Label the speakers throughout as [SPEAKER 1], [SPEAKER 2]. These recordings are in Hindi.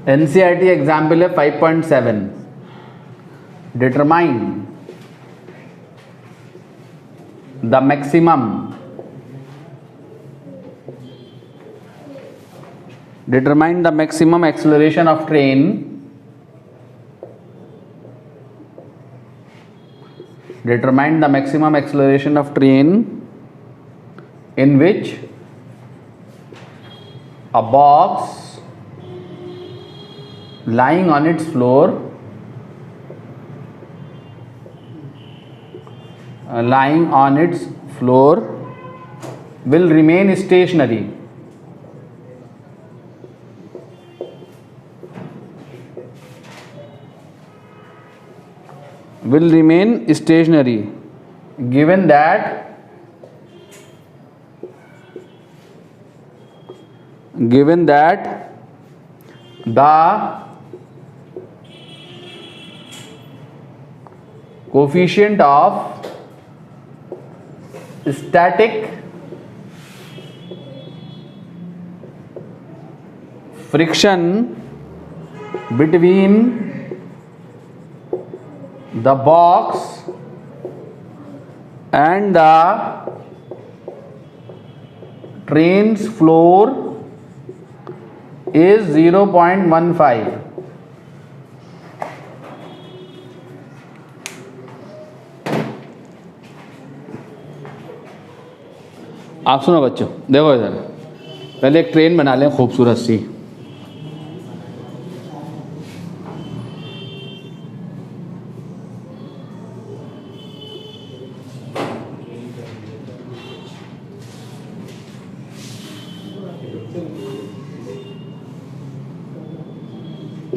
[SPEAKER 1] एनसीईआरटी एग्जाम्पल है 5.7, determine the maximum acceleration of train in which a box lying on its floor will remain stationary. Given that the coefficient of static friction between the box and the train's floor is 0.15. आप सुनो बच्चों, देखो इधर, पहले एक ट्रेन बना लें खूबसूरत सी।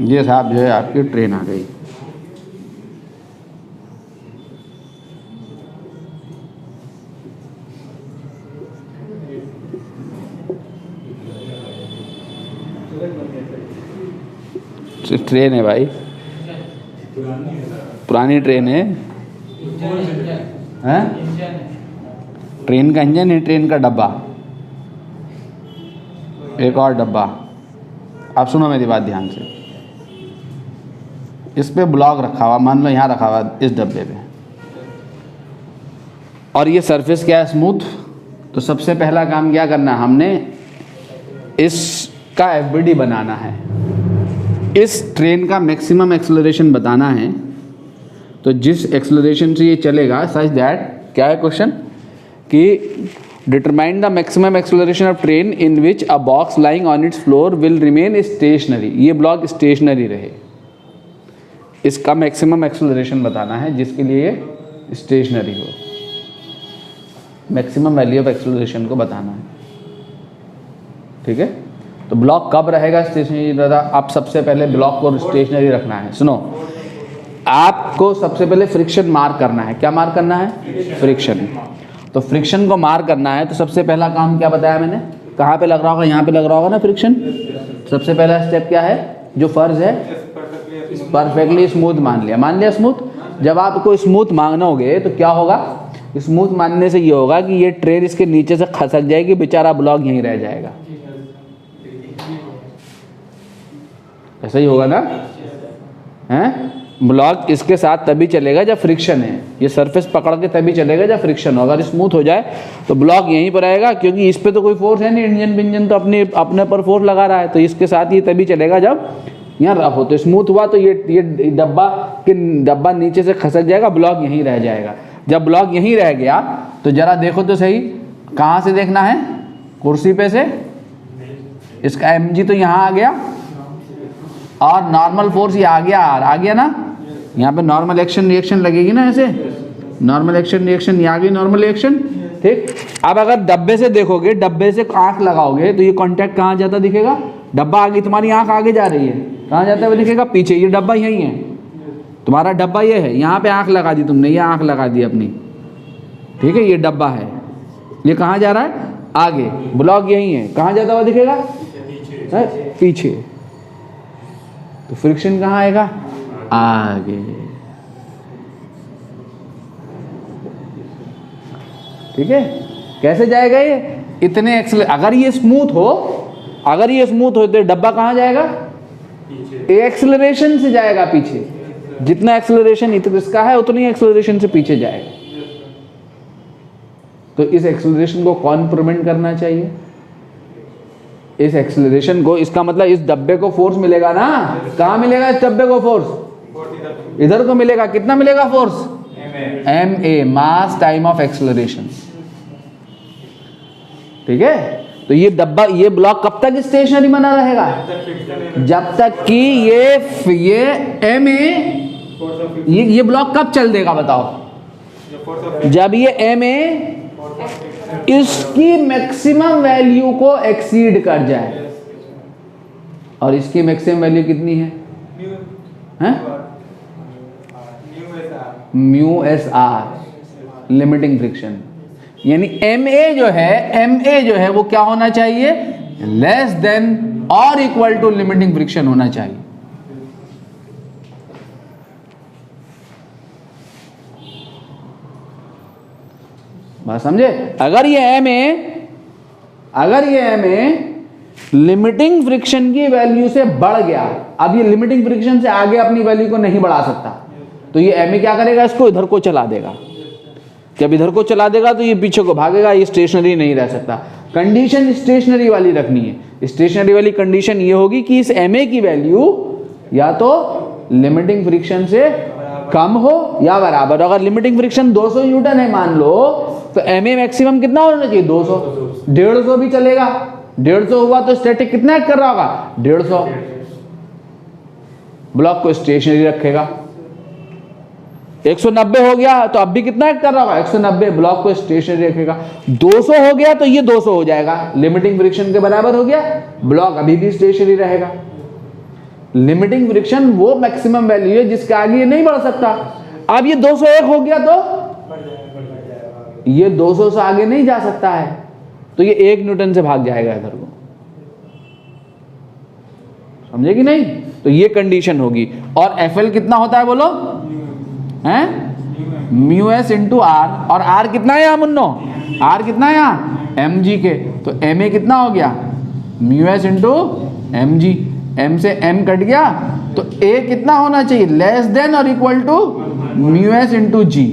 [SPEAKER 1] ये साहब जो है आपकी ट्रेन आ गई। ट्रेन है भाई, पुरानी ट्रेन है। हैं? ट्रेन का इंजन है, ट्रेन का डब्बा, एक और डब्बा। आप सुनो मेरी बात ध्यान से। इस पे ब्लॉक रखा हुआ, मान लो यहाँ रखा हुआ इस डब्बे पे, और ये सरफेस क्या है, स्मूथ। तो सबसे पहला काम क्या करना है, हमने इसका एफबीडी बनाना है, इस ट्रेन का मैक्सिमम एक्सेलरेशन बताना है। तो जिस एक्सेलरेशन से ये चलेगा, सच दैट, क्या है क्वेश्चन, कि determine the maximum acceleration of train in which a box lying on it's floor will remain stationery. ये ब्लॉक स्टेशनरी रहे, इसका मैक्सिमम एक्सेलरेशन बताना है जिसके लिए स्टेशनरी हो, मैक्सिमम वैल्यू ऑफ एक्सेलरेशन को बताना है। ठीक है, तो ब्लॉक कब रहेगा स्टेशनरी रहता। आप सबसे पहले ब्लॉक को स्टेशनरी रखना है। सुनो, आपको सबसे पहले फ्रिक्शन मार्क करना है। क्या मार्क करना है? फ्रिक्शन। तो फ्रिक्शन को मार्क करना है, तो सबसे पहला काम क्या बताया मैंने, कहाँ पे लग रहा होगा, यहाँ पे लग रहा होगा ना फ्रिक्शन। सबसे पहला स्टेप क्या है, जो फर्ज है परफेक्टली स्मूथ मान लिया स्मूथ। जब आपको स्मूथ मांगोगे तो क्या होगा, स्मूथ मानने से ये होगा कि ये ट्रेन इसके नीचे से खसक जाएगी, बेचारा ब्लॉक यहीं रह जाएगा। ऐसा ही होगा ना, हैं? ब्लॉक इसके साथ तभी चलेगा जब फ्रिक्शन है, ये सरफेस पकड़ के तभी चलेगा जब फ्रिक्शन हो। अगर स्मूथ हो जाए तो ब्लॉक यहीं पर रहेगा, क्योंकि इस पे तो कोई फोर्स है नहीं, इंजन तो अपने पर फोर्स लगा रहा है, तो इसके साथ ये तभी चलेगा जब यहाँ रफ हो। तो स्मूथ हुआ तो ये डब्बा नीचे से खसक जाएगा, ब्लॉक यहीं रह जाएगा। जब ब्लॉक यहीं रह गया तो जरा देखो तो सही, कहाँ से देखना है, कुर्सी पे से। इसका mg तो यहाँ आ गया, और नॉर्मल फोर्स ये आ गया ना, यहाँ पे नॉर्मल एक्शन रिएक्शन लगेगी ना, ऐसे नॉर्मल एक्शन रिएक्शन, ये आ गई नॉर्मल रिएक्शन। ठीक, अब अगर डब्बे से देखोगे, डब्बे से आंख लगाओगे तो ये कांटेक्ट कहाँ जाता दिखेगा, डब्बा आगे, तुम्हारी आंख आगे जा रही है, कहाँ जाता है वो दिखेगा, पीछे। ये डब्बा यही है, तुम्हारा डब्बा ये है, यहाँ पे आंख लगा दी तुमने, ये आंख लगा दी अपनी। ठीक है, ये डब्बा है, ये कहाँ जा रहा है, आगे, ब्लॉक यही है, कहाँ जाता हुआ दिखेगा, पीछे। तो फ्रिक्शन कहाँ आएगा, आगे। ठीक है, कैसे जाएगा ये, इतने अगर ये स्मूथ हो तो डब्बा कहाँ जाएगा, एक्सेलरेशन से जाएगा पीछे, जितना एक्सेलरेशन इसका है उतनी एक्सेलरेशन से पीछे जाएगा। तो इस एक्सेलरेशन को कौन प्रिवेंट करना चाहिए? इस एक्सेलरेशन को, इसका मतलब इस डब्बे को फोर्स मिलेगा ना। कहां मिलेगा इस डब्बे को फोर्स? इधर को मिलेगा। कितना मिलेगा force? ma, mass time of acceleration. ठीक है, तो ये डब्बा, ये ब्लॉक कब तक स्टेशनरी बना रहेगा? जब तक कि ये ma, ये ब्लॉक कब चल देगा बताओ? जब ये ma इसकी मैक्सिमम वैल्यू को एक्सीड कर जाए। और इसकी मैक्सिमम वैल्यू कितनी है? Mu S R, limiting friction. यानी ma जो है वो क्या होना चाहिए? लेस देन और इक्वल टू लिमिटिंग फ्रिक्शन होना चाहिए। बात समझे? अगर ये ma लिमिटिंग फ्रिक्शन की वैल्यू से बढ़ गया, अब ये लिमिटिंग फ्रिक्शन से आगे अपनी वैल्यू को नहीं बढ़ा सकता, तो ये ma क्या करेगा? इसको इधर को चला देगा। जब इधर को चला देगा तो ये पीछे को भागेगा, ये स्टेशनरी नहीं रह सकता। कंडीशन स्टेशनरी वाली रखनी है। स्टेशनरी वाली कंडीशन ये होगी कि इस ma की वैल्यू या तो लिमिटिंग फ्रिक्शन से कम हो या बराबर। अगर लिमिटिंग फ्रिक्शन 200 न्यूटन है मान लो, तो ma मैक्सिमम कितना होना चाहिए? 200। 150 भी चलेगा। 150 हुआ तो स्टैटिक कितना एक्ट कर रहा होगा? 150। ब्लॉक को स्टेशनरी रखेगा। 190 हो गया तो अब भी कितना एक्ट कर रहा होगा? 190। ब्लॉक को स्टेशनरी रखेगा। 200 हो गया तो ये 200 हो जाएगा, लिमिटिंग फ्रिक्शन के बराबर हो गया, ब्लॉक अभी भी स्टेशनरी रहेगा। लिमिटिंग फ्रिक्शन वो मैक्सिमम वैल्यू है जिसके आगे ये नहीं बढ़ सकता। अब ये 201 हो गया तो ये 200 से आगे नहीं जा सकता है, तो ये 1 न्यूटन से भाग जाएगा इधर को। समझे कि नहीं? तो ये कंडीशन होगी। और FL कितना होता है बोलो? हैं? Mu S into R. और आर कितना है यहाँ मुन्नो? आर कितना है यहाँ? mg के। तो ma कितना हो गया? Mu S into mg। m से m कट गया तो a कितना होना चाहिए? लेस देन और equal to mu S into g.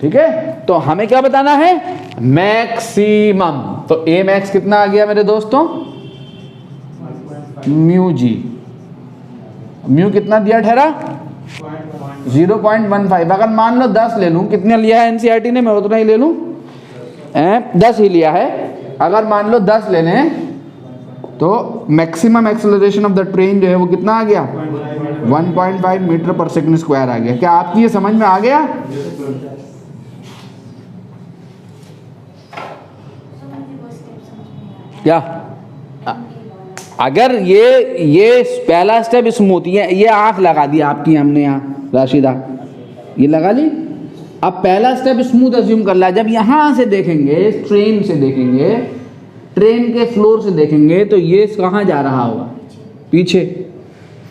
[SPEAKER 1] ठीक है, तो हमें क्या बताना है? मैक्सिमम। तो a मैक्स कितना आ गया मेरे दोस्तों? Mu G. म्यू कितना दिया ठहरा? 0.15। अगर मान लो 10 ले लूं, कितने लिया है एनसीईआरटी ने? मैं उतना ही ले लूं, 10 ही लिया है। अगर मान लो 10 ले लें तो maximum acceleration of the train जो है वो कितना आ गया? 1.5 मीटर पर सेकंड स्क्वायर आ गया। क्या आपकी ये समझ में आ गया? क्या अगर ये पहला स्टेप स्मूथ, ये आंख लगा दी आपकी हमने यहाँ राशिदा, ये लगा ली। अब पहला स्टेप स्मूथ अज्यूम कर ला। जब यहाँ से देखेंगे, ट्रेन से देखेंगे, ट्रेन के फ्लोर से देखेंगे, तो ये कहाँ जा रहा होगा? पीछे।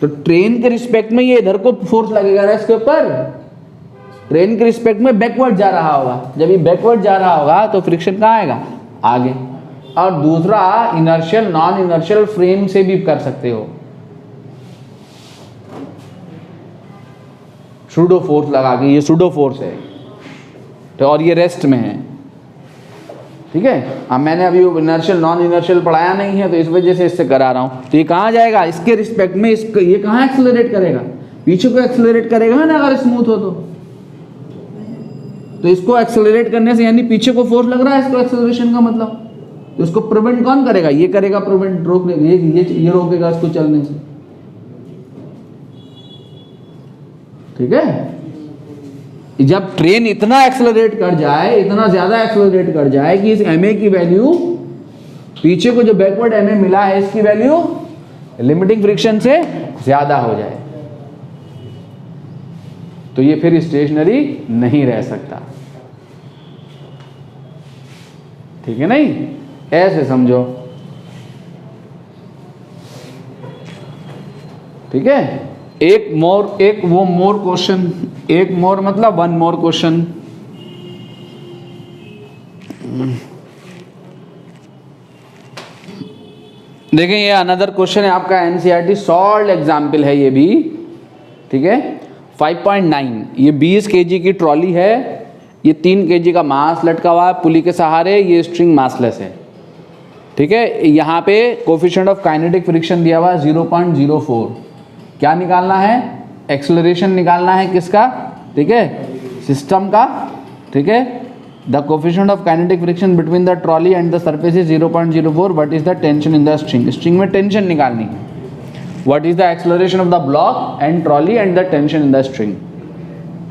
[SPEAKER 1] तो ट्रेन के रिस्पेक्ट में ये इधर को फोर्स लगेगा ना इसके ऊपर, ट्रेन के रिस्पेक्ट में बैकवर्ड जा रहा होगा। जब ये बैकवर्ड जा रहा होगा तो फ्रिक्शन कहाँ आएगा? आगे। और दूसरा इनर्शियल नॉन इनर्शियल फ्रेम से भी कर सकते हो, सूडो फोर्स लगा के। ये सूडो फोर्स है तो, और ये रेस्ट में है। ठीक है, अब मैंने अभी इनर्शियल नॉन इनर्शियल पढ़ाया नहीं है तो इस वजह से इससे करा रहा हूं। तो ये कहाँ जाएगा? इसके रिस्पेक्ट में ये कहाँ एक्सेलरेट करेगा? पीछे को एक्सेलरेट करेगा ना अगर स्मूथ हो तो इसको एक्सेलरेट करने से, यानी पीछे को फोर्स लग रहा है इसको एक्सेलरेशन का मतलब, तो इसको प्रिवेंट कौन करेगा? ये करेगा प्रिवेंट, रोकने, ये रोकेगा इसको चलने से। ठीक है, जब ट्रेन इतना एक्सेलरेट कर जाए, इतना ज्यादा एक्सेलरेट कर जाए कि इस ma की वैल्यू, पीछे को जो बैकवर्ड ma मिला है इसकी वैल्यू लिमिटिंग फ्रिक्शन से ज्यादा हो जाए, तो ये फिर स्टेशनरी नहीं रह सकता। ठीक है नहीं? ऐसे समझो। ठीक है, एक मोर क्वेश्चन, एक मोर मतलब वन मोर क्वेश्चन। देखें ये अनदर क्वेश्चन है आपका एनसीईआरटी सॉल्व्ड एग्जाम्पल है ये भी, ठीक है। 5.9 ये 20 kg की ट्रॉली है, ये 3 kg का मास लटका हुआ है पुली के सहारे, ये स्ट्रिंग मासलेस है, ठीक है। यहाँ पे कोफिशिएंट ऑफ काइनेटिक फ्रिक्शन दिया हुआ है 0.04। क्या निकालना है? एक्सेलरेशन निकालना है किसका? ठीक है, सिस्टम का, ठीक है। The coefficient of kinetic friction between the trolley and the surface is 0.04। What is the tension in the string? String में टेंशन निकालनी है। What is the acceleration of the block and trolley and the tension in the string,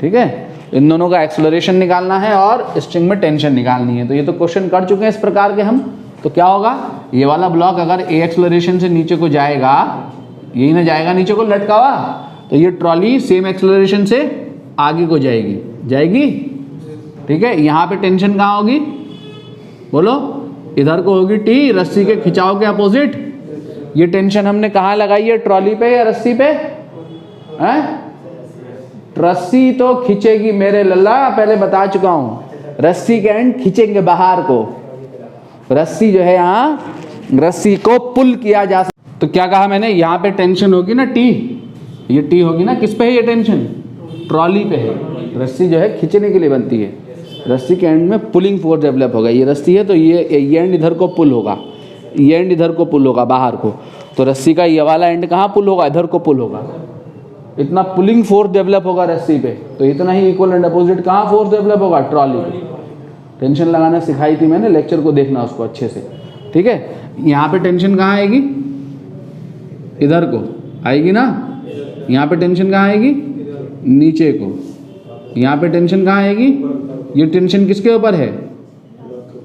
[SPEAKER 1] ठीक है। इन दोनों का एक्सेलरेशन निकालना है और स्ट्रिंग में टेंशन निकालनी है। तो ये तो क्वेश्चन कर चुके हैं इस प्रकार के हम। तो क्या होगा, ये वाला ब्लॉक अगर ए एक्सेलरेशन से नीचे को जाएगा, यही ना जाएगा नीचे को लटका हुआ, तो ये ट्रॉली सेम एक्सेलरेशन से आगे को जाएगी, ठीक है। यहाँ पे टेंशन कहाँ होगी? बोलो, इधर को होगी टी, रस्सी के खिंचाव के अपोजिट। ये टेंशन हमने कहाँ लगाई है? ट्रॉली पे या रस्सी पे? हैं? रस्सी तो खींचेगी मेरे लल्ला, पहले बता चुका हूँ। रस्सी के एंड खींचेंगे बाहर को, रस्सी जो है यहाँ, रस्सी को पुल किया जा सकता। तो क्या कहा मैंने? यहाँ पे टेंशन होगी ना टी, ये टी होगी ना, किस पे है ये टेंशन? ट्रॉली पे है। रस्सी जो है खींचने के लिए बनती है, रस्सी के एंड में पुलिंग फोर्स डेवलप होगा। ये रस्सी है तो ये एंड इधर को पुल होगा, ये एंड इधर को पुल होगा बाहर को। तो रस्सी का ये वाला एंड कहाँ पुल होगा? इधर को पुल होगा। इतना पुलिंग फोर्स डेवलप होगा रस्सी पे, तो इतना ही इक्वल एंड अपोजिट कहाँ फोर्स डेवलप होगा? ट्रॉली पे। टेंशन लगाना सिखाई थी मैंने, लेक्चर को देखना उसको अच्छे से, ठीक है। यहाँ पे टेंशन कहाँ आएगी? इधर को आएगी ना। यहाँ पे टेंशन कहाँ आएगी? नीचे को। यहाँ पे टेंशन कहाँ आएगी? ये टेंशन किसके ऊपर है?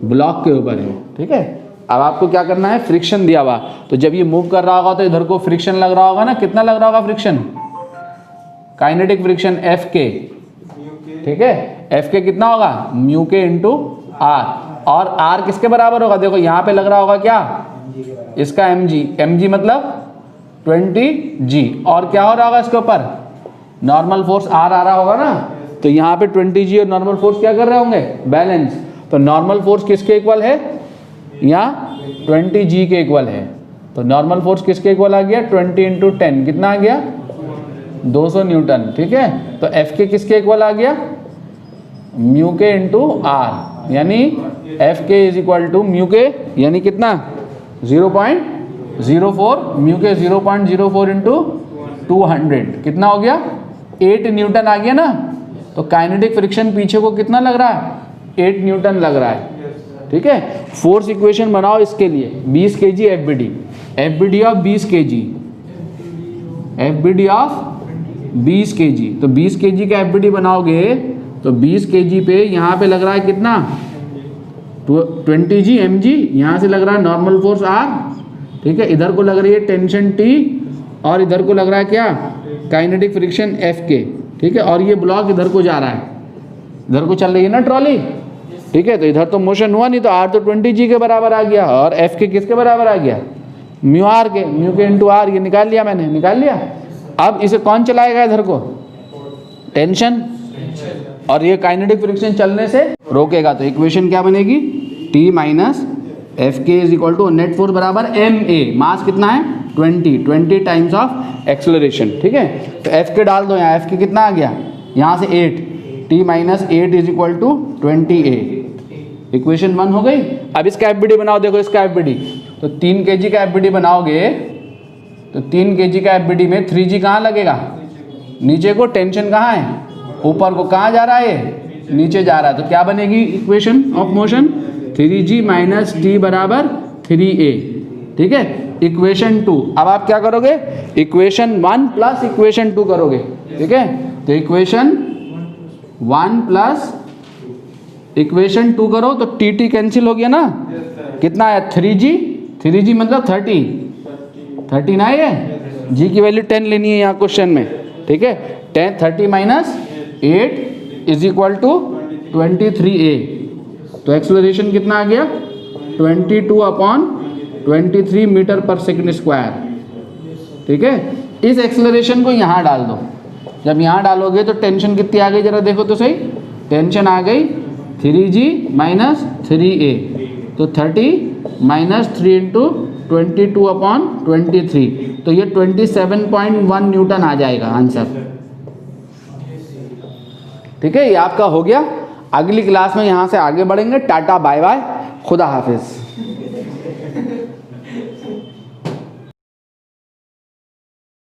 [SPEAKER 1] ब्लॉक के ऊपर है, ठीक है। अब आपको क्या करना है? फ्रिक्शन दिया हुआ, तो जब ये मूव कर रहा होगा तो इधर को फ्रिक्शन लग रहा होगा ना। कितना लग रहा होगा फ्रिक्शन? काइनेटिक फ्रिक्शन एफ के, ठीक है। एफ के कितना होगा? म्यू के इंटू आर, और आर किसके बराबर होगा? देखो यहाँ पे लग रहा होगा क्या? इसका एम जी मतलब 20G, और क्या हो रहा होगा इसके ऊपर? नॉर्मल फोर्स आर आ रहा होगा ना। तो यहाँ पे 20G और नॉर्मल फोर्स क्या कर रहे होंगे? बैलेंस। तो नॉर्मल फोर्स किसके इक्वल है? यहाँ 20G के इक्वल है। तो नॉर्मल फोर्स किसके इक्वल आ गया? 20 इंटू 10 कितना आ गया? 200 न्यूटन, ठीक है। तो एफ के किसके इक्वल आ गया? म्यू के इंटू आर, यानी F k is equal to mu के, यानी कितना? 0.04, म्यू के 0.04 इंटू 200 कितना हो गया? 8 न्यूटन आ गया ना। तो काइनेटिक फ्रिक्शन पीछे को कितना लग रहा है? 8 न्यूटन लग रहा है, ठीक है। फोर्स इक्वेशन बनाओ इसके लिए। 20 kg FBD of 20 kg, FBD of 20 kg। तो 20 kg का एफबीडी बनाओगे तो 20 kg पे यहाँ पे लग रहा है कितना? 20G mg, यहाँ से लग रहा है नॉर्मल फोर्स R, ठीक है। इधर को लग रही है टेंशन T, और इधर को लग रहा है क्या? काइनेटिक फ्रिक्शन F के, ठीक है। और ये ब्लॉक इधर को जा रहा है, इधर को चल रही है ना ट्रॉली, ठीक है। तो इधर तो मोशन हुआ नहीं, तो R तो 20G के बराबर आ गया, और F के किसके बराबर आ गया? म्यू आर के, म्यू के इंटू आर। ये निकाल लिया मैंने, निकाल लिया। अब इसे कौन चलाएगा? इधर को टेंशन, और ये काइनेटिक फ्रिक्शन चलने से रोकेगा। तो इक्वेशन क्या बनेगी? T minus F k is equal to net force बराबर एम ए, मास कितना है? 20 टाइम्स ऑफ एक्सेलरेशन, ठीक है। तो एफ के डाल दो यहाँ, एफ के कितना आ गया? यहाँ से 8, T minus 8 is equal to 20A। Equation 1 हो गई। अब इसका एफबीडी बनाओ, देखो इसका एफबीडी। तो 3 kg का एफबीडी बनाओगे तो 3 kg का एफबीडी में 3G कहाँ लगेगा? नीचे को। टेंशन कहाँ है? ऊपर को। कहाँ जा रहा है? नीचे जा रहा है। तो क्या बनेगी equation of motion? 3G minus T बराबर 3A, ठीक है। इक्वेशन 2। अब आप क्या करोगे? इक्वेशन 1 प्लस इक्वेशन 2 करोगे, ठीक है। तो इक्वेशन 1 प्लस इक्वेशन 2 करो तो TT कैंसिल हो गया ना। कितना है? 3G मतलब 30 ना, ये G की वैल्यू 10 लेनी है यहाँ क्वेश्चन में, ठीक है। 30 minus 8 is equal to 23A। तो एक्सेलरेशन कितना आ गया? 22/23 मीटर पर सेकंड स्क्वायर, ठीक है। इस एक्सेलरेशन को यहाँ डाल दो। जब यहाँ डालोगे तो टेंशन कितनी आ गई? जरा देखो तो सही। टेंशन आ गई 3G माइनस 3A, तो 30 माइनस 3 इंटू 22/23, तो ये 27.1 न्यूटन आ जाएगा आंसर। ठीक है, ये आपका हो गया। अगली क्लास में यहाँ से आगे बढ़ेंगे। टाटा बाय बाय, खुदा हाफिज।